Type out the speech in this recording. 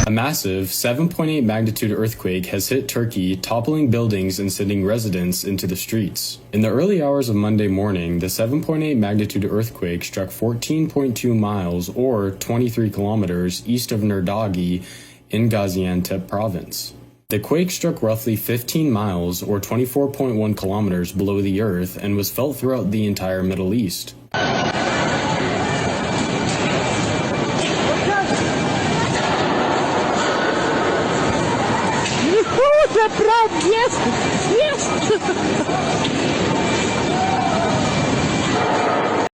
A massive 7.8 magnitude earthquake has hit Turkey, toppling buildings and sending residents into the streets. In the early hours of Monday morning, the 7.8 magnitude earthquake struck 14.2 miles or 23 kilometers east of Nurdagi in Gaziantep province. The quake struck roughly 15 miles or 24.1 kilometers below the earth and was felt throughout the entire Middle East. Yes! Yes!